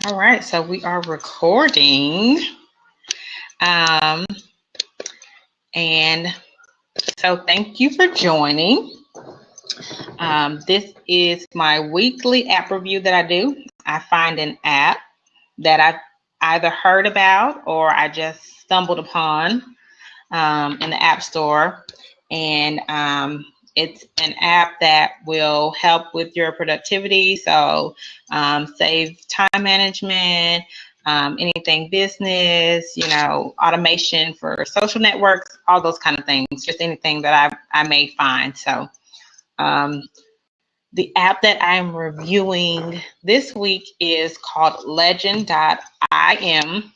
All right, so we are recording. And so thank you for joining. This is my weekly app review that I do. I find an app that I've either heard about or I just stumbled upon in the App Store. And it's an app that will help with your productivity. So save time management, anything business, automation for social networks, all those kind of things, just anything that I may find. So the app that I'm reviewing this week is called legend.im.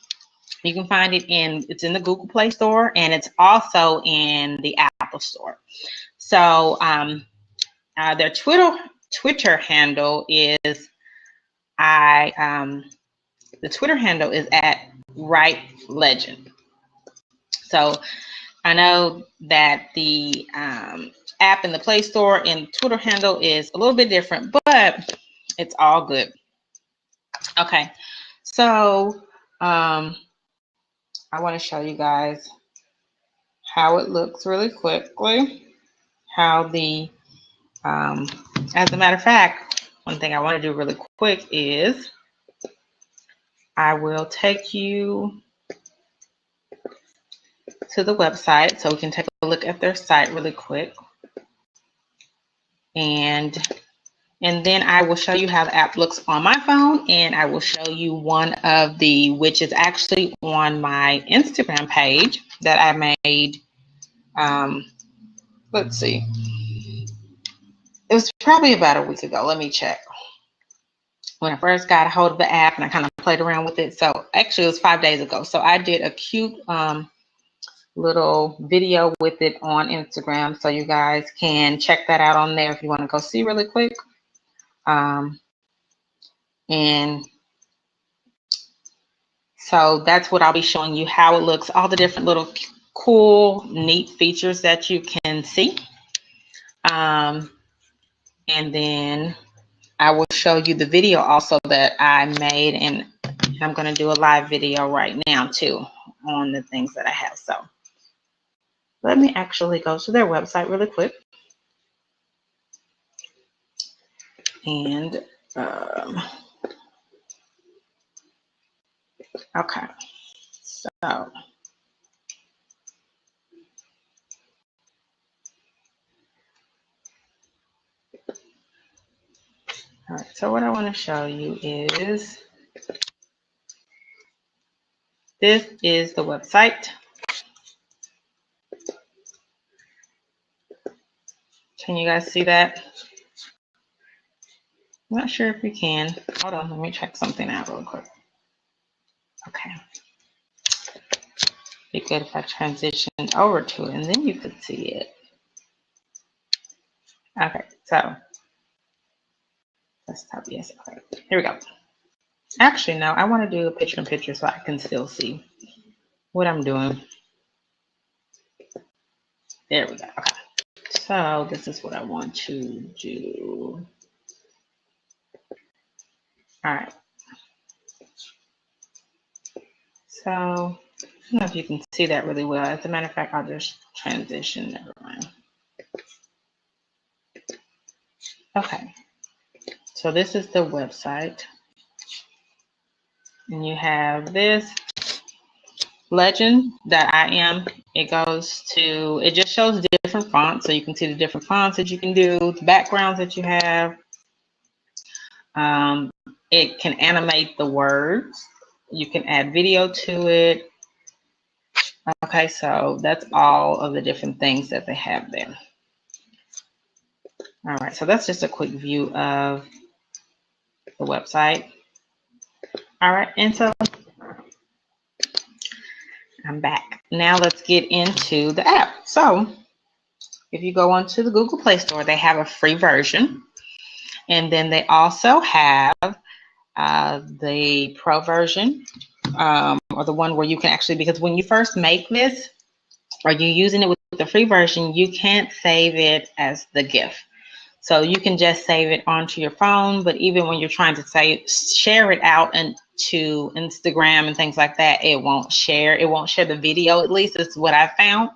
You can find it's in the Google Play Store, and it's also in the Apple Store. So their Twitter handle is the Twitter handle is @WriteLegend. So I know that the app in the Play Store and Twitter handle is a little bit different, but it's all good. Okay, so I want to show you guys how it looks really quickly. How the as a matter of fact, one thing I want to do really quick is I will take you to the website so we can take a look at their site really quick, and then I will show you how the app looks on my phone, and I will show you one of the, which is actually on my Instagram page that I made. Let's see. It was probably about a week ago. Let me check. When I first got a hold of the app and I kind of played around with it. So actually it was 5 days ago. So I did a cute little video with it on Instagram. So you guys can check that out on there if you want to go see really quick. And so that's what I'll be showing you, how it looks, all the different little cool, neat features that you can see. And then I will show you the video also that I made, and I'm going to do a live video right now too on the things that I have. So let me actually go to their website really quick. And okay, so all right, so what I want to show you is, this is the website. Can you guys see that? I'm not sure if you can. Hold on, let me check something out real quick. Okay. Be good if I transitioned over to it and then you could see it. Okay, so desktop, yes, okay. Here we go. Actually, no, I want to do a picture-in-picture so I can still see what I'm doing. There we go. Okay. So this is what I want to do. All right. So I don't know if you can see that really well. As a matter of fact, I'll just transition. Never mind. Okay. So this is the website. And you have this legend.im. It just shows different fonts, so you can see the different fonts that you can do, the backgrounds that you have. It can animate the words. You can add video to it. Okay, so that's all of the different things that they have there. All right, so that's just a quick view of the website. All right, and so I'm back. Now let's get into the app. So if you go onto the Google Play Store, they have a free version. And then they also have the pro version, or the one where you can actually, because when you first make this, or you're using it with the free version, you can't save it as the GIF. So you can just save it onto your phone, but even when you're trying to share it out and to Instagram and things like that, it won't share. It won't share the video, at least is what I found.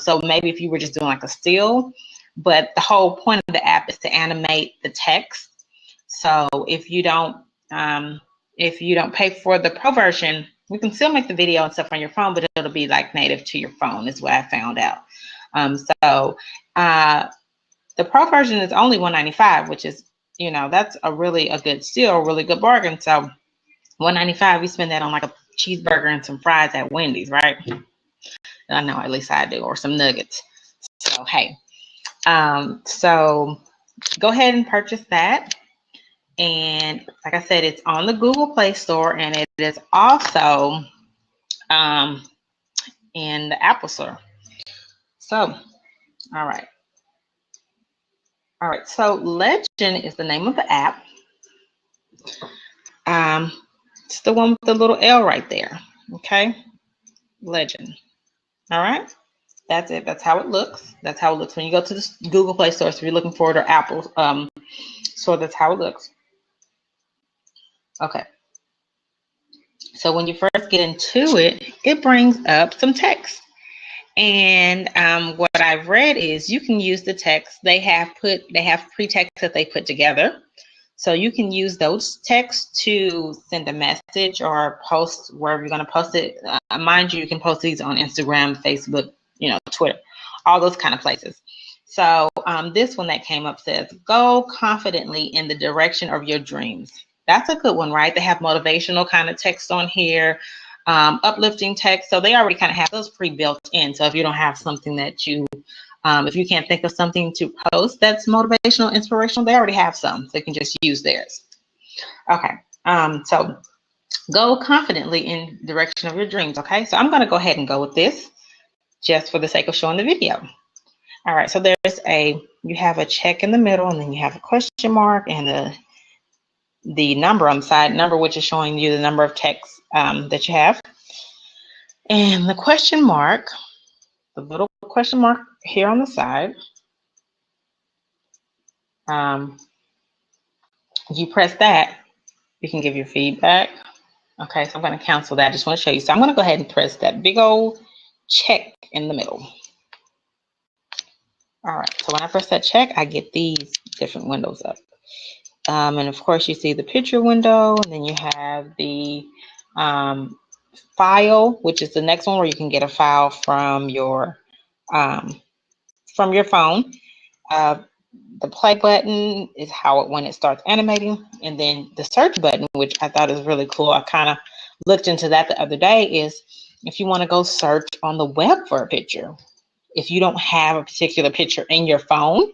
So maybe if you were just doing like a still, but the whole point of the app is to animate the text. So if you don't pay for the pro version, you can still make the video and stuff on your phone, but it'll be like native to your phone is what I found out. The pro version is only $195, which is, that's a good steal, a really good bargain. So $195, we spend that on like a cheeseburger and some fries at Wendy's, right? I know, at least I do, or some nuggets. So hey, so go ahead and purchase that. And like I said, it's on the Google Play Store, and it is also in the Apple Store. So, all right. So Legend is the name of the app. It's the one with the little L right there. Okay, Legend. All right, that's it. That's how it looks. That's how it looks when you go to the Google Play Store. So if you're looking for it, or Apple Store, that's how it looks. Okay. So when you first get into it, it brings up some text. And what I've read is you can use the text. They have pre-text that they put together. So you can use those texts to send a message or post wherever you're going to post it. Mind you, you can post these on Instagram, Facebook, Twitter, all those kind of places. So this one that came up says, go confidently in the direction of your dreams. That's a good one, right? They have motivational kind of text on here, uplifting text. So they already kind of have those pre-built in. So if you don't have something that if you can't think of something to post that's motivational, inspirational, they already have some. So you can just use theirs. Okay. So go confidently in the direction of your dreams. Okay. So I'm going to go ahead and go with this just for the sake of showing the video. All right. So you have a check in the middle, and then you have a question mark and the number on the side, which is showing you the number of texts that you have. And the question mark, the little question mark here on the side, you press that, you can give your feedback. Okay, so I'm going to cancel that. I just want to show you. So I'm going to go ahead and press that big old check in the middle. All right, so when I press that check, I get these different windows up. And of course, you see the picture window, and then you have the file, which is the next one where you can get a file from your phone. The play button is when it starts animating, and then the search button, which I thought is really cool. I kind of looked into that the other day, is if you want to go search on the web for a picture. If you don't have a particular picture in your phone,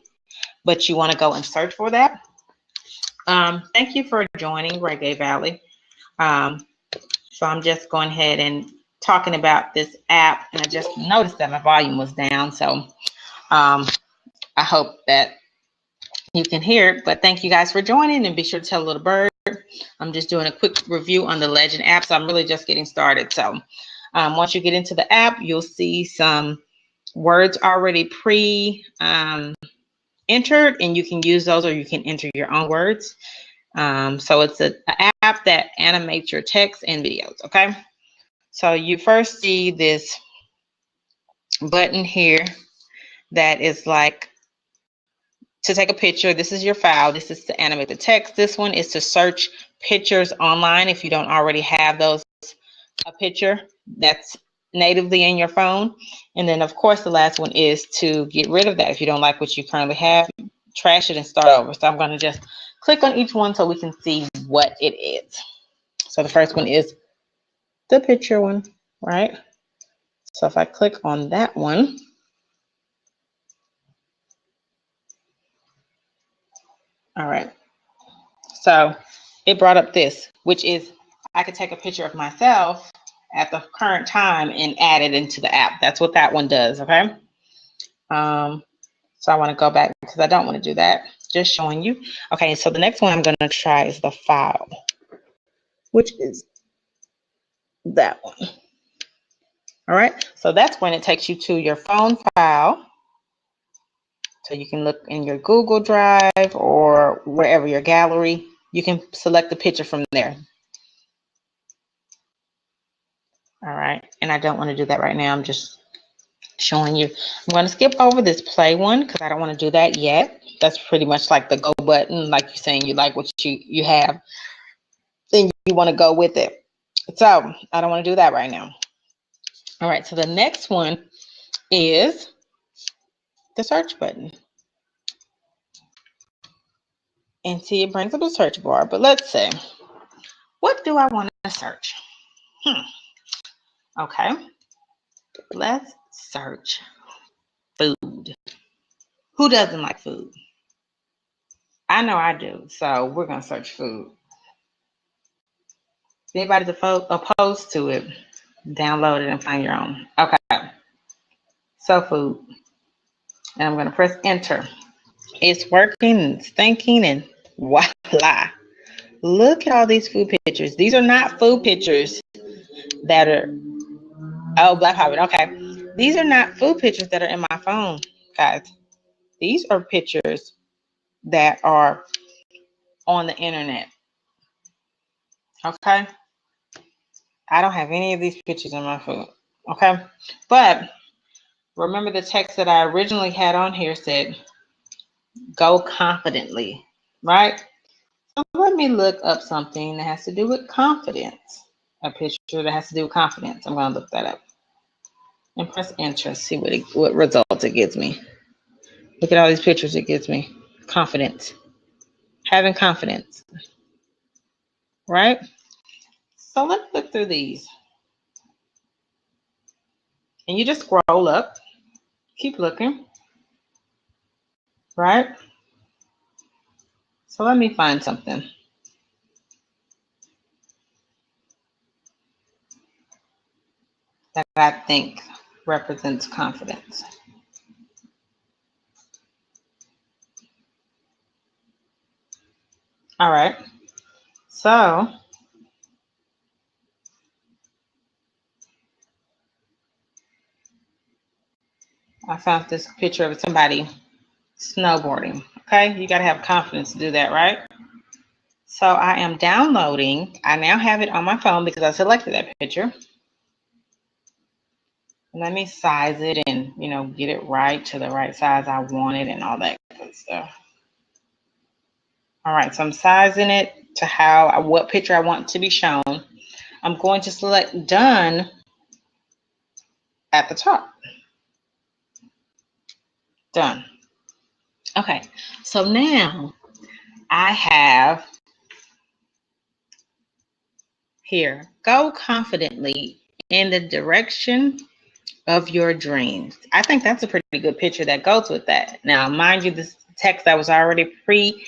but you want to go and search for that. Thank you for joining Reggae Valley. So I'm just going ahead and talking about this app, and I just noticed that my volume was down. So I hope that you can hear it, but thank you guys for joining, and be sure to tell a little bird. I'm just doing a quick review on the Legend app, so I'm really just getting started. So once you get into the app, you'll see some words already pre-entered, and you can use those, or you can enter your own words. So it's an app that animates your text and videos, okay? So you first see this button here that is like to take a picture. This is your file. This is to animate the text. This one is to search pictures online if you don't already have a picture that's natively in your phone. And then of course the last one is to get rid of that. If you don't like what you currently have, trash it and start over. So I'm going to just click on each one so we can see what it is. So the first one is the picture one, right? So if I click on that one, all right. So it brought up this, which is I could take a picture of myself at the current time and add it into the app. That's what that one does, okay? So I want to go back because I don't want to do that. Just showing you. Okay, so the next one I'm going to try is the file, which is that one. All right, so that's when it takes you to your phone file. So you can look in your Google Drive or wherever your gallery. You can select the picture from there. All right. And I don't want to do that right now. I'm just showing you. I'm going to skip over this play one because I don't want to do that yet. That's pretty much like the go button, like you're saying you like what you have, then you want to go with it. So I don't want to do that right now. All right, so the next one is the search button. And see, it brings up a search bar, but let's see. What do I want to search? Okay, let's search food. Who doesn't like food? I know I do, so we're going to search food. If anybody's opposed to it, download it and find your own. Okay, so food. And I'm going to press enter. It's working and it's thinking, and voila. Look at all these food pictures. These are not food pictures that are, oh, Black Hobbit. Okay. These are not food pictures that are in my phone, guys. These are pictures that are on the internet. Okay. I don't have any of these pictures in my phone. Okay. But remember the text that I originally had on here said, go confidently, right? So let me look up something that has to do with confidence. A picture that has to do with confidence. I'm going to look that up. And press enter. See what results it gives me. Look at all these pictures it gives me. Confidence. Having confidence. Right? So let's look through these. And you just scroll up. Keep looking. Right? So let me find something that I think represents confidence. All right. So I found this picture of somebody snowboarding. Okay. You got to have confidence to do that, right? So I am downloading. I now have it on my phone because I selected that picture. Let me size it and, get it right to the right size I want it and all that good stuff. All right, so I'm sizing it to what picture I want to be shown. I'm going to select done at the top. Done. Okay, so now I have here, go confidently in the direction of your dreams. I think that's a pretty good picture that goes with that. Now, mind you, this text that was already pre-put,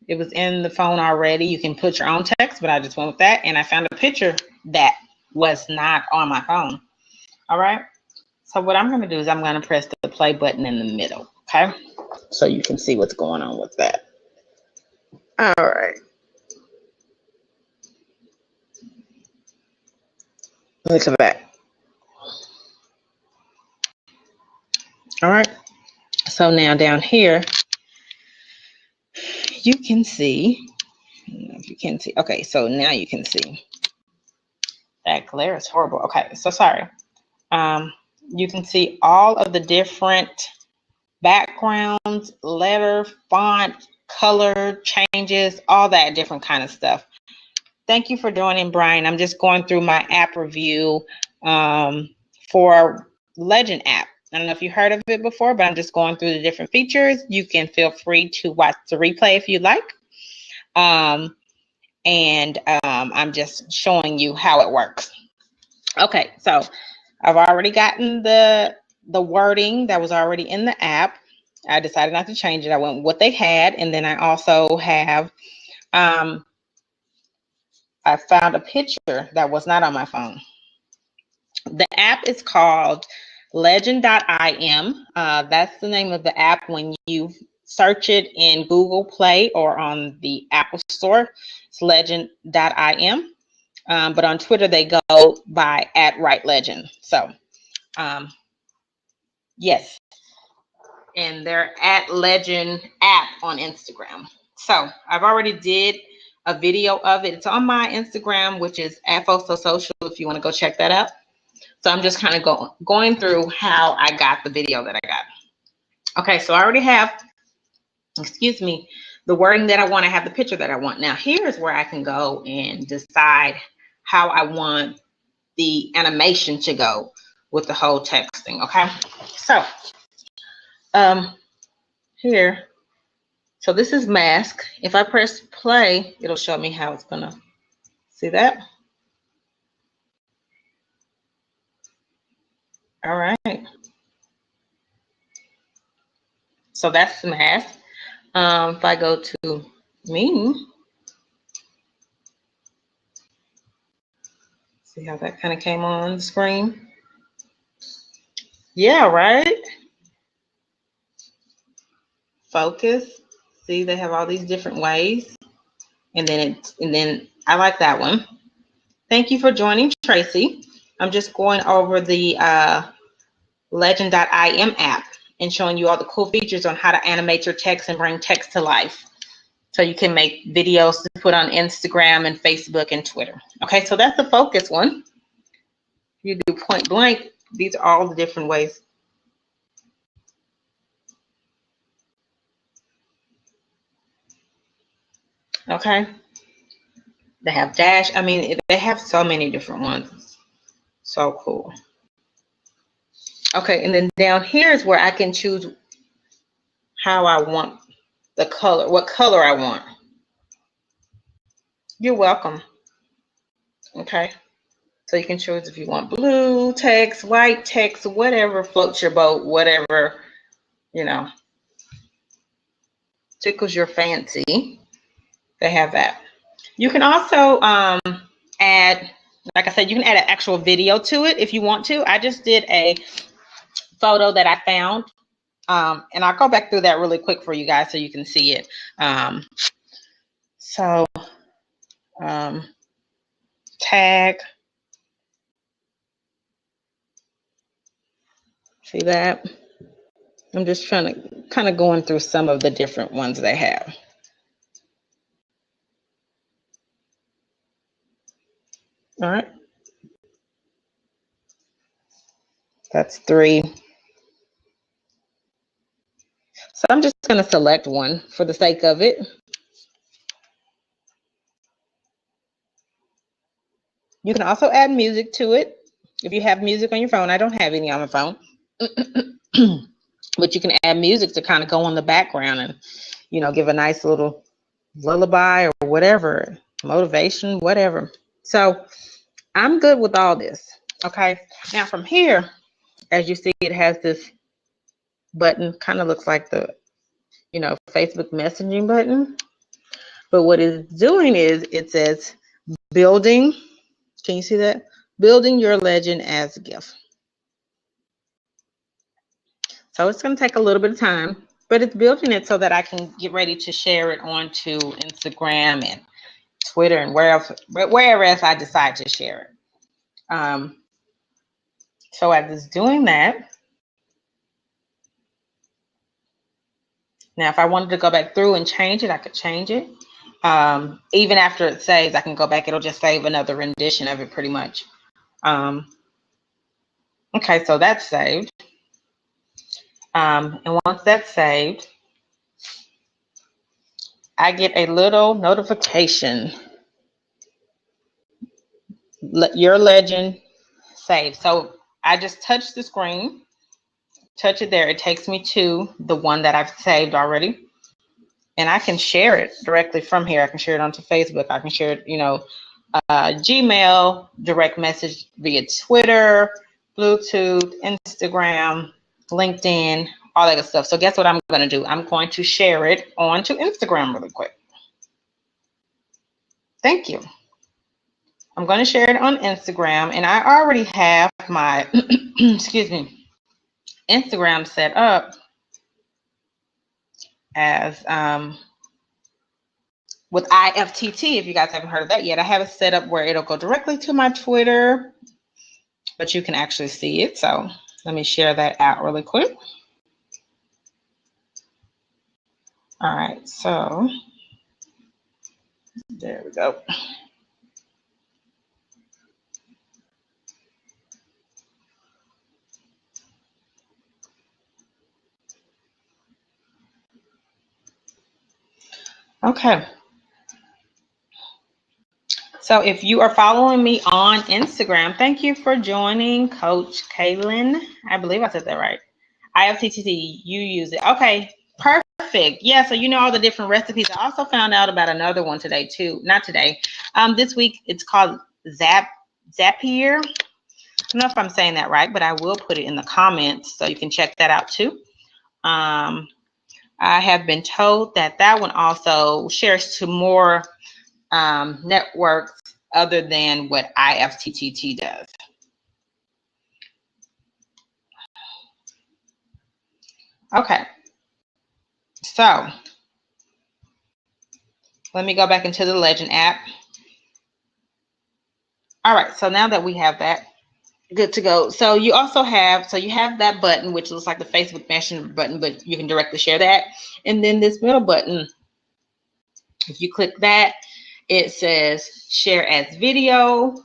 it was in the phone already. You can put your own text, but I just went with that, and I found a picture that was not on my phone. All right. So what I'm going to do is I'm going to press the play button in the middle. Okay. So you can see what's going on with that. All right. Let me come back. All right. So now down here, you can see, if you can see, okay, so now you can see. That glare is horrible. Okay, so sorry. You can see all of the different backgrounds, letter, font, color changes, all that different kind of stuff. Thank you for joining, Brian. I'm just going through my app review for Legend app. I don't know if you heard of it before, but I'm just going through the different features. You can feel free to watch the replay if you like. I'm just showing you how it works. Okay, so I've already gotten the wording that was already in the app. I decided not to change it. I went with what they had, and then I also have I found a picture that was not on my phone. The app is called legend.im. That's the name of the app when you search it in Google Play or on the Apple Store. It's legend.im. But on Twitter, they go by @WriteLegend. So, yes. And they're @Legend app on Instagram. So I've already did a video of it. It's on my Instagram, which is @FoSoSocial, if you want to go check that out. So I'm just kind of going through how I got the video that I got. Okay, so I already have, excuse me, the wording that I want. I have the picture that I want. Now here's where I can go and decide how I want the animation to go with the whole texting. Okay, so here, so this is mask. If I press play, it'll show me how it's gonna, see that? All right, so that's the mask. If I go to meme, see how that kind of came on the screen? Yeah, right? Focus. See, they have all these different ways. And then I like that one. Thank you for joining, Tracy. I'm just going over the Legend.im app and showing you all the cool features on how to animate your text and bring text to life. So you can make videos to put on Instagram and Facebook and Twitter. Okay, so that's the focus one. You do point blank. These are all the different ways. Okay. They have dash. I mean, they have so many different ones. So cool. Okay, and then down here is where I can choose how I want the color, what color I want. You're welcome. Okay, so you can choose if you want blue text, white text, whatever floats your boat, whatever, you know, tickles your fancy. They have that. You can also add, like I said, you can add an actual video to it if you want to. I just did a photo that I found, and I'll go back through that really quick for you guys so you can see it. Tag, see that? I'm just trying to kind of going through some of the different ones they have. All right. That's 3. So I'm just going to select one for the sake of it. You can also add music to it if you have music on your phone. I don't have any on my phone. But you can add music to kind of go on the background and, you know, give a nice little lullaby or whatever, motivation, whatever. So I'm good with all this. Okay. Now from here, as you see, it has this button, kind of looks like the, you know, Facebook messaging button. But what it's doing is it says building. Can you see that? Building your legend as a gift. So it's going to take a little bit of time, but it's building it so that I can get ready to share it onto Instagram and Twitter and wherever else I decide to share it. So as it's doing that, now if I wanted to go back through and change it, I could change it. Even after it saves, I can go back. It'll just save another rendition of it pretty much. Okay, so that's saved. And once that's saved, I get a little notification. Your legend saved. So I just touch the screen, touch it there. It takes me to the one that I've saved already. And I can share it directly from here. I can share it onto Facebook. I can share it, you know, Gmail, direct message via Twitter, Bluetooth, Instagram, LinkedIn, all that good stuff. So guess what I'm going to do? I'm going to share it onto Instagram really quick. Thank you. I'm going to share it on Instagram, and I already have my, excuse me, Instagram set up as with IFTT. If you guys haven't heard of that yet, I have it set up where it'll go directly to my Twitter, but you can actually see it. So let me share that out really quick. All right, so There we go. Okay. So if you are following me on Instagram, thank you for joining Coach Kaylin. I believe I said that right. IFTTT, you use it. Okay, perfect. Yeah, so you know all the different recipes. I also found out about another one today too. Not today. This week it's called Zapier. I don't know if I'm saying that right, but I will put it in the comments so you can check that out too. I have been told that that one also shares to more networks other than what IFTTT does. Okay, so let me go back into the Legend app. All right, so now that we have that, good to go. So you also have, so you have that button, which looks like the Facebook Messenger button, but you can directly share that. And then this middle button, if you click that, it says share as video,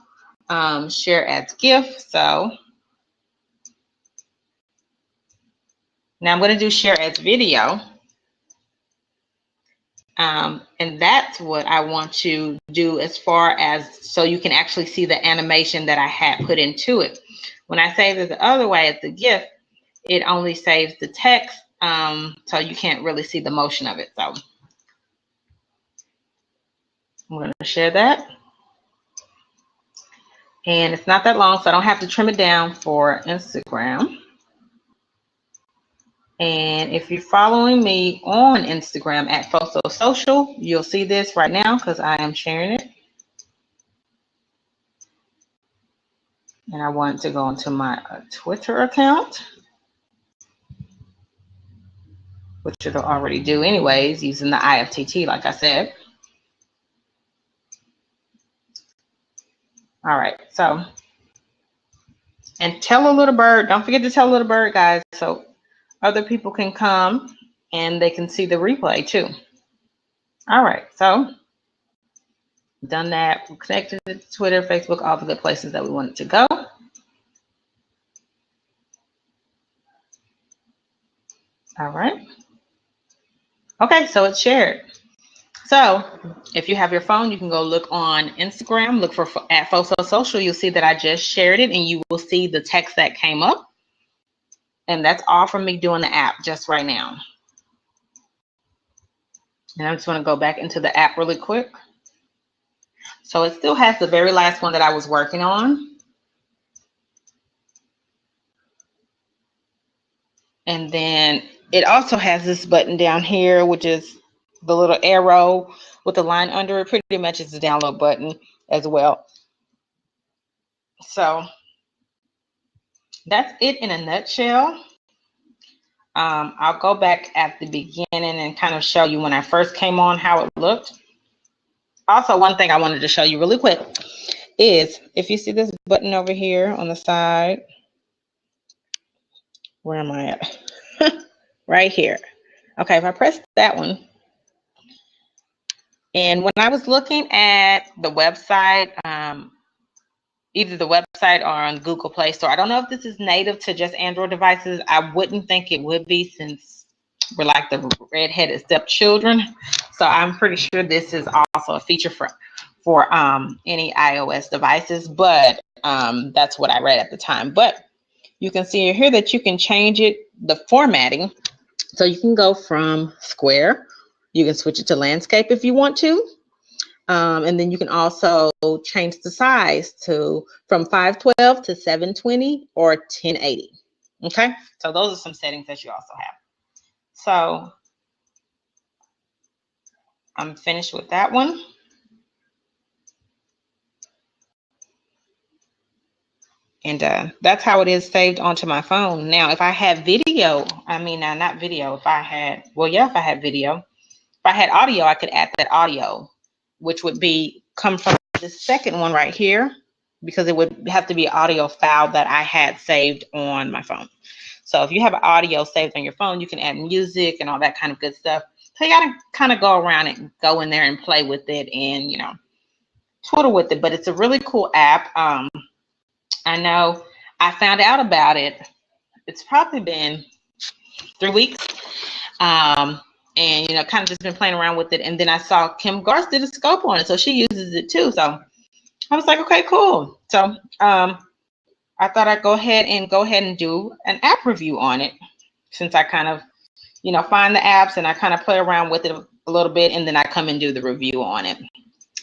share as GIF. So now I'm going to do share as video. And that's what I want to do as far as so you can actually see the animation that I had put into it. When I save it the other way, it's the GIF, it only saves the text, so you can't really see the motion of it. So I'm going to share that. And it's not that long, so I don't have to trim it down for Instagram. And if you're following me on Instagram at Foso Social, you'll see this right now because I am sharing it. And I want to go into my Twitter account, which it'll already do anyways, using the IFTT, like I said. All right, so, and tell a little bird, don't forget to tell a little bird, guys, so other people can come and they can see the replay too. All right, so done that. We're connected to Twitter, Facebook, all the good places that we wanted to go. All right. Okay, so it's shared. So if you have your phone, you can go look on Instagram, look for at Foso Social. You'll see that I just shared it and you will see the text that came up. And that's all from me doing the app just right now. And I'm just going to go back into the app really quick. So it still has the very last one that I was working on. And then it also has this button down here, which is the little arrow with the line under it. Pretty much it's the download button as well. So that's it in a nutshell. I'll go back at the beginning and kind of show you when I first came on how it looked. Also, one thing I wanted to show you really quick is if you see this button over here on the side, where am I at? Right here. Okay, if I press that one, and when I was looking at the website, either the website or on Google Play Store, I don't know if this is native to just Android devices. I wouldn't think it would be since we're like the redheaded stepchildren. So I'm pretty sure this is also a feature for any iOS devices, but that's what I read at the time. But you can see here that you can change it, the formatting. So you can go from square, you can switch it to landscape if you want to. And then you can also change the size to from 512 to 720 or 1080. Okay, so those are some settings that you also have. So I'm finished with that one. And that's how it is saved onto my phone. Now, if I had video, not video, if I had, well, yeah, if I had video, if I had audio, I could add that audio, which would come from the second one right here, because it would have to be an audio file that I had saved on my phone. So if you have an audio saved on your phone, you can add music and all that kind of good stuff. So you gotta kind of go around it, go in there and play with it, and twiddle with it. But it's a really cool app. I know I found out about it. It's probably been 3 weeks. And kind of just been playing around with it. And then I saw Kim Garth did a scope on it, so she uses it too. So I was like, okay, cool. So I thought I'd go ahead and do an app review on it, since I kind of find the apps and I kind of play around with it a little bit, and then I come and do the review on it.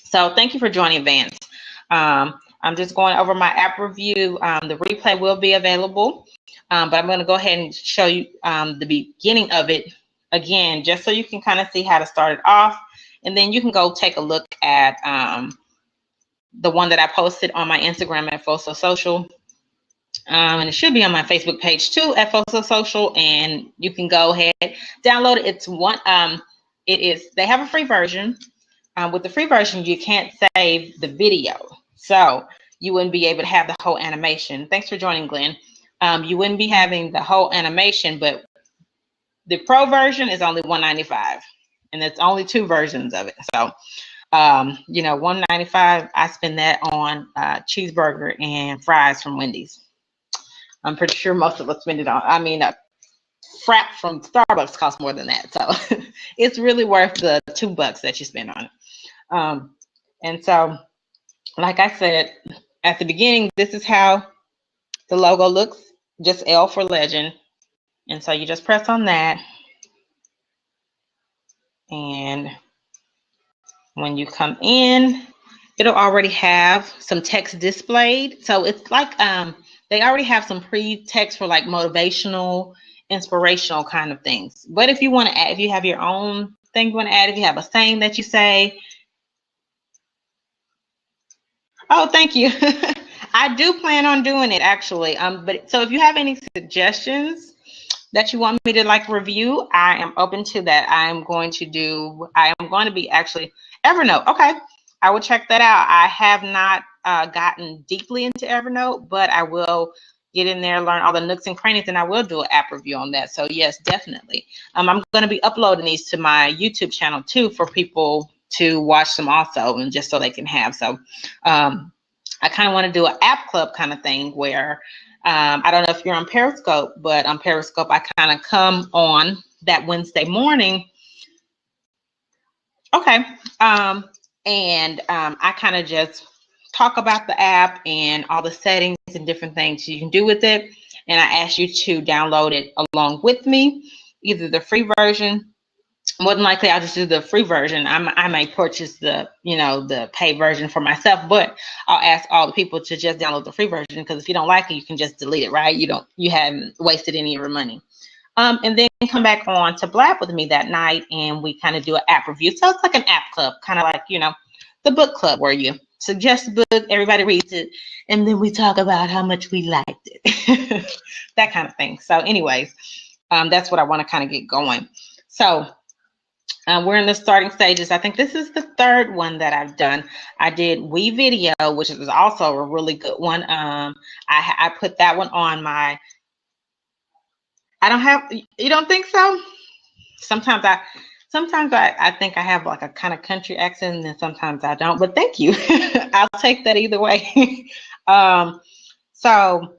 So thank you for joining, Vance. I'm just going over my app review. The replay will be available, but I'm going to go ahead and show you the beginning of it again, just so you can kind of see how to start it off, and then you can go take a look at the one that I posted on my Instagram at Foso Social, and it should be on my Facebook page too at Foso Social, and you can go ahead, download it. It's one. They have a free version. With the free version, you can't save the video, so you wouldn't be able to have the whole animation. Thanks for joining, Glenn. You wouldn't be having the whole animation, but the pro version is only $195, and it's only 2 versions of it. So, $195. I spend that on cheeseburger and fries from Wendy's. I'm pretty sure most of us spend it on. I mean, a frap from Starbucks costs more than that, so it's really worth the $2 that you spend on it. And so, like I said at the beginning, this is how the logo looks, just L for Legend. And so you just press on that, and when you come in, it'll already have some text displayed. So it's like they already have some pre-text for like motivational, inspirational kind of things. But if you want to add, if you have your own thing you want to add, if you have a saying that you say. Oh, thank you. I do plan on doing it, actually. But so if you have any suggestions that you want me to like review, I am open to that. I am going to be actually Evernote. Okay, I will check that out. I have not gotten deeply into Evernote, but I will get in there, learn all the nooks and crannies, and I will do an app review on that. So yes, definitely. I'm going to be uploading these to my YouTube channel too, for people to watch them also, and just so they can have. So I kind of want to do an app club kind of thing where I don't know if you're on Periscope, but on Periscope I kind of come on that Wednesday morning. Okay. And I kind of just talk about the app and all the settings and different things you can do with it. And I ask you to download it along with me, either the free version. More than likely, I'll just do the free version. I may purchase the paid version for myself, but I'll ask all the people to just download the free version, because if you don't like it, you can just delete it, right? You haven't wasted any of your money. And then come back on to Blab with me that night, and we kind of do an app review. So it's like an app club, kind of like the book club, where you suggest a book, everybody reads it, and then we talk about how much we liked it, that kind of thing. So, anyways, that's what I want to kind of get going. So. We're in the starting stages. I think this is the 3rd one that I've done. I did We Video, which is also a really good one. I put that one on my. You don't think so? Sometimes I think I have like a kind of country accent, and then sometimes I don't. But thank you. I'll take that either way. So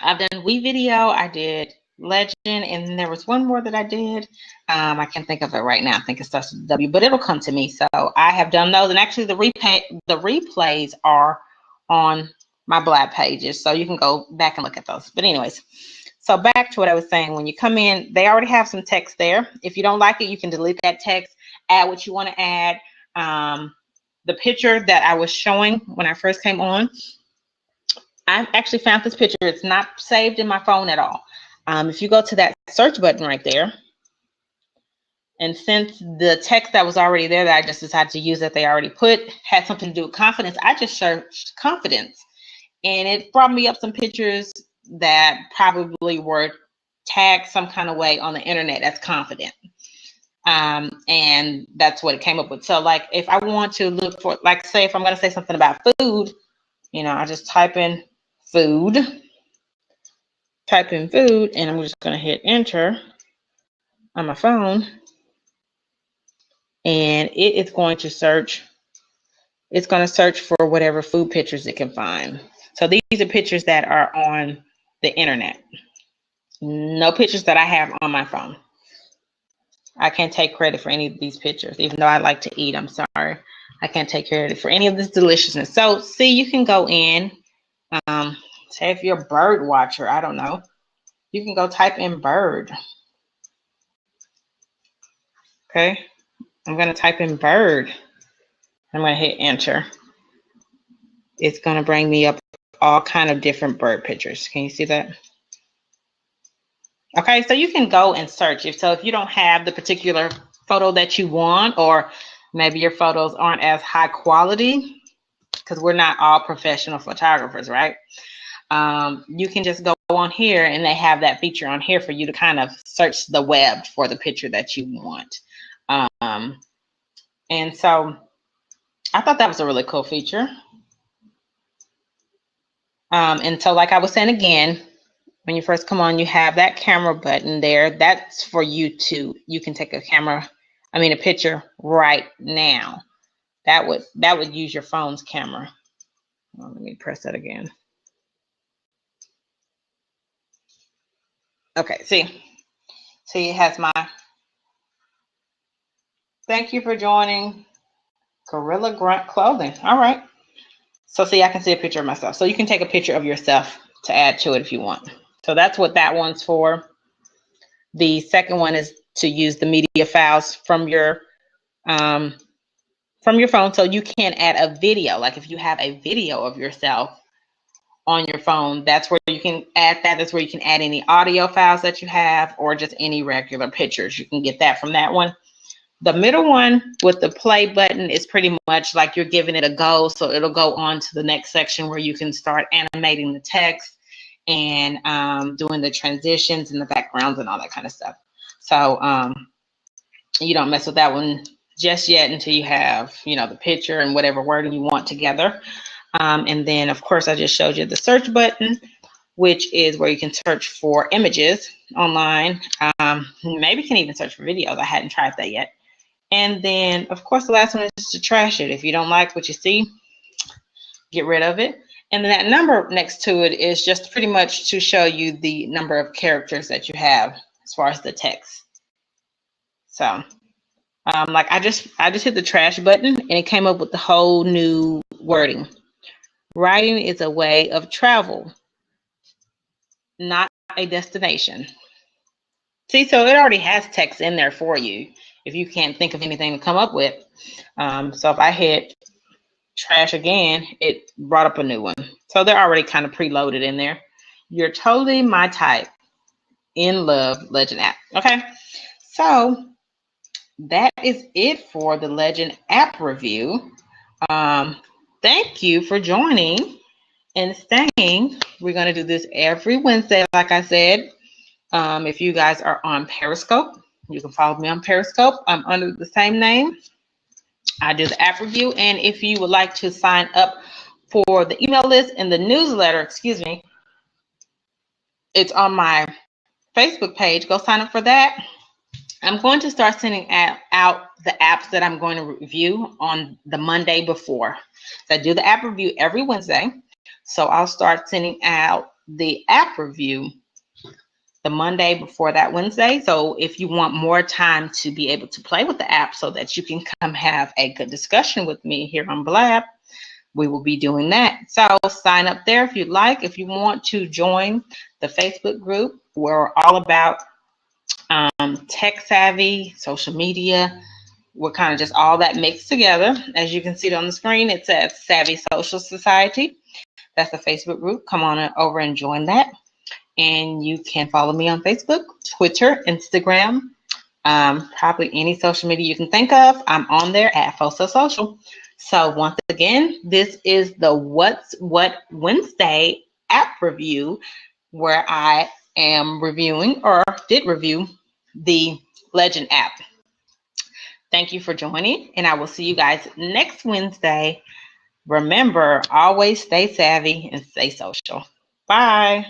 I've done We Video. I did Legend, and then there was one more that I did. I can't think of it right now. I think it starts with W, but it'll come to me. So I have done those, and actually the replays are on my Blab pages, so you can go back and look at those. But anyways, so back to what I was saying. When you come in, they already have some text there. If you don't like it, you can delete that text, add what you want to add. The picture that I was showing when I first came on, I actually found this picture. It's not saved in my phone at all. If you go to that search button right there, and since the text that was already there that I just decided to use that they already put had something to do with confidence, I just searched confidence, and it brought me up some pictures that probably were tagged some kind of way on the internet as confident. And that's what it came up with. So like if I want to look for, like say if I'm going to say something about food, I just type in food, and I'm just going to hit enter on my phone, and it is going to search. It's going to search for whatever food pictures it can find. So these are pictures that are on the internet. No pictures that I have on my phone. I can't take credit for any of these pictures, even though I like to eat. I'm sorry. I can't take credit for any of this deliciousness. So see, you can go in, say if you're a bird watcher, I don't know. You can go type in bird. Okay. I'm going to type in bird. I'm going to hit enter. It's going to bring me up all kind of different bird pictures. Can you see that? Okay, so you can go and search. If you don't have the particular photo that you want, or maybe your photos aren't as high quality, because we're not all professional photographers, right? You can just go on here, and they have that feature on here for you to kind of search the web for the picture that you want. And so I thought that was a really cool feature. And so like I was saying again, when you first come on, you have that camera button there. That's for you can take a picture right now. That would use your phone's camera. Well, let me press that again. Okay, see it has my thank you for joining Gorilla Grunt Clothing. All right. So see, I can see a picture of myself. So you can take a picture of yourself to add to it if you want. So that's what that one's for. The second one is to use the media files from your phone. So you can add a video. Like if you have a video of yourself on your phone, that's where you can add that. That's where you can add any audio files that you have, or just any regular pictures. You can get that from that one. The middle one with the play button is pretty much like you're giving it a go. So it'll go on to the next section where you can start animating the text and doing the transitions and the backgrounds and all that kind of stuff. So you don't mess with that one just yet until you have, the picture and whatever wording you want together. And then, of course, I just showed you the search button, which is where you can search for images online. Maybe you can even search for videos. I hadn't tried that yet. And then, of course, the last one is to trash it. If you don't like what you see, get rid of it. And then that number next to it is just pretty much to show you the number of characters that you have as far as the text. So, like I just hit the trash button, and it came up with the whole new wording. Writing is a way of travel, not a destination. See, so it already has text in there for you if you can't think of anything to come up with. So if I hit trash again, it brought up a new one. So they're already kind of preloaded in there. You're totally my type. In love, Legend app. Okay, so that is it for the Legend app review. Thank you for joining and staying. We're going to do this every Wednesday, like I said. If you guys are on Periscope, you can follow me on Periscope. I'm under the same name. I do the app review. And if you would like to sign up for the email list and the newsletter, it's on my Facebook page. Go sign up for that. I'm going to start sending out the apps that I'm going to review on the Monday before. So I do the app review every Wednesday. So I'll start sending out the app review the Monday before that Wednesday. So if you want more time to be able to play with the app so that you can come have a good discussion with me here on Blab, we will be doing that. So sign up there if you'd like. If you want to join the Facebook group, we're all about tech savvy, social media. We're kind of just all that mixed together. As you can see on the screen, it says Savvy Social Society. That's the Facebook group. Come on over and join that. And you can follow me on Facebook, Twitter, Instagram, probably any social media you can think of. I'm on there at Foso Social. So once again, this is the What's What Wednesday app review, where I am reviewing, or did review, the Legend app. Thank you for joining, and I will see you guys next Wednesday. Remember, always stay savvy and stay social. Bye.